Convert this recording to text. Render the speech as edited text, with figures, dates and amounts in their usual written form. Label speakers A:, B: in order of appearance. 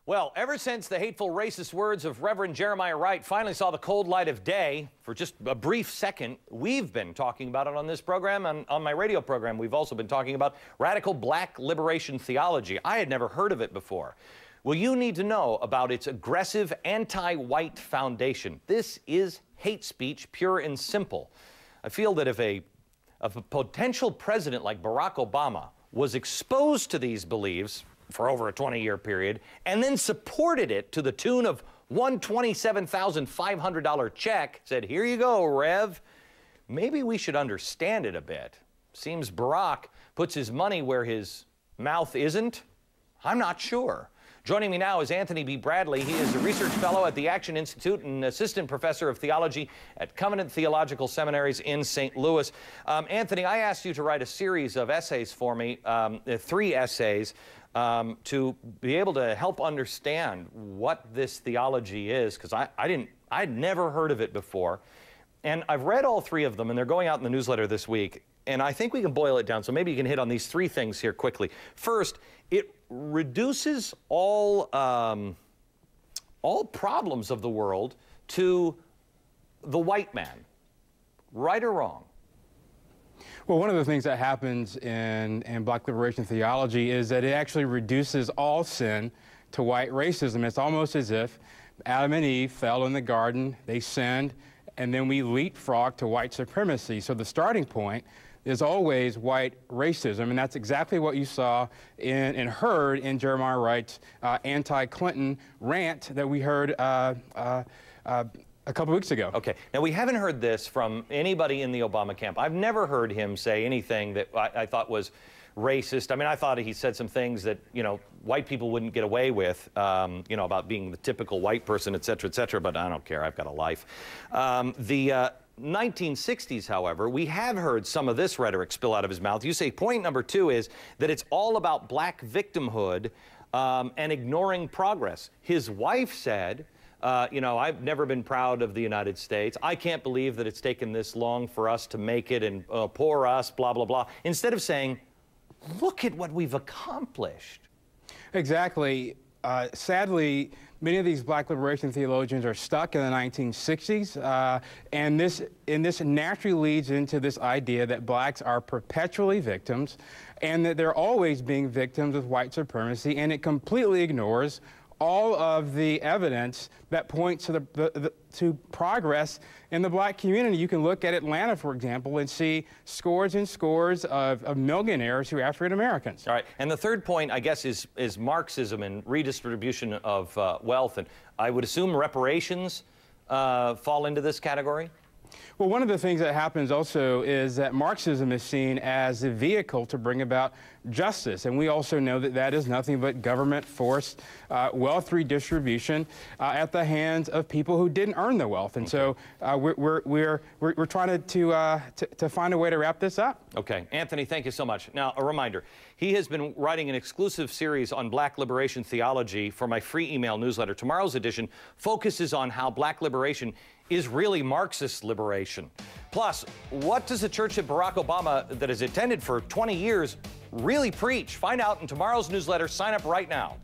A: Well, ever since the hateful racist words of Reverend Jeremiah Wright finally saw the cold light of day, for just a brief second, we've been talking about it on this program, and on my radio program. We've also been talking about radical black liberation theology. I had never heard of it before. Well, you need to know about its aggressive anti-white foundation. This is hate speech, pure and simple. I feel that if a potential president like Barack Obama was exposed to these beliefs for over a 20-year period, and then supported it to the tune of one $27,500 check, said, "Here you go, Rev," maybe we should understand it a bit. Seems Barack puts his money where his mouth isn't. I'm not sure. Joining me now is Anthony B. Bradley. He is a research fellow at the Acton Institute and assistant professor of theology at Covenant Theological Seminaries in St. Louis. Anthony, I asked you to write a series of essays for me, 3 essays, to be able to help understand what this theology is, because I'd never heard of it before. And I've read all 3 of them, and they're going out in the newsletter this week. And I think we can boil it down, so maybe you can hit on these 3 things here quickly. First, it reduces all problems of the world to the white man. Right or wrong?
B: Well, one of the things that happens in black liberation theology is that it actually reduces all sin to white racism. It's almost as if Adam and Eve fell in the garden, they sinned, and then we leapfrog to white supremacy. So the starting point is always white racism, and that's exactly what you saw and heard in Jeremiah Wright's anti-Clinton rant that we heard a couple weeks ago.
A: Okay. Now, we haven't heard this from anybody in the Obama camp. I've never heard him say anything that I thought was racist. I mean, I thought he said some things that, you know, white people wouldn't get away with, you know, about being the typical white person, et cetera, but I don't care. I've got a life. The 1960s, however, we have heard some of this rhetoric spill out of his mouth. You say point number 2 is that it's all about black victimhood and ignoring progress. His wife said, you know, "I've never been proud of the United States. I can't believe that it's taken this long for us to make it, and poor us, blah, blah, blah." Instead of saying, "Look at what we've accomplished."
B: Exactly. Sadly, many of these black liberation theologians are stuck in the 1960s, and this naturally leads into this idea that blacks are perpetually victims and that they're always being victims of white supremacy, and it completely ignores all of the evidence that points to to progress in the black community. You can look at Atlanta, for example, and see scores and scores of millionaires who are African Americans.
A: All right, and the third point, I guess, is Marxism and redistribution of wealth, and I would assume reparations fall into this category?
B: Well, one of the things that happens also is that Marxism is seen as a vehicle to bring about justice, and we also know that that is nothing but government-forced wealth redistribution at the hands of people who didn't earn the wealth. And so we're trying to find a way to wrap this up.
A: Okay, Anthony, thank you so much. Now, a reminder: he has been writing an exclusive series on black liberation theology for my free email newsletter. Tomorrow's edition focuses on how black liberation is really Marxist liberation. Plus, what does the church that Barack Obama, that has attended for 20 years, really preach? Find out in tomorrow's newsletter. Sign up right now.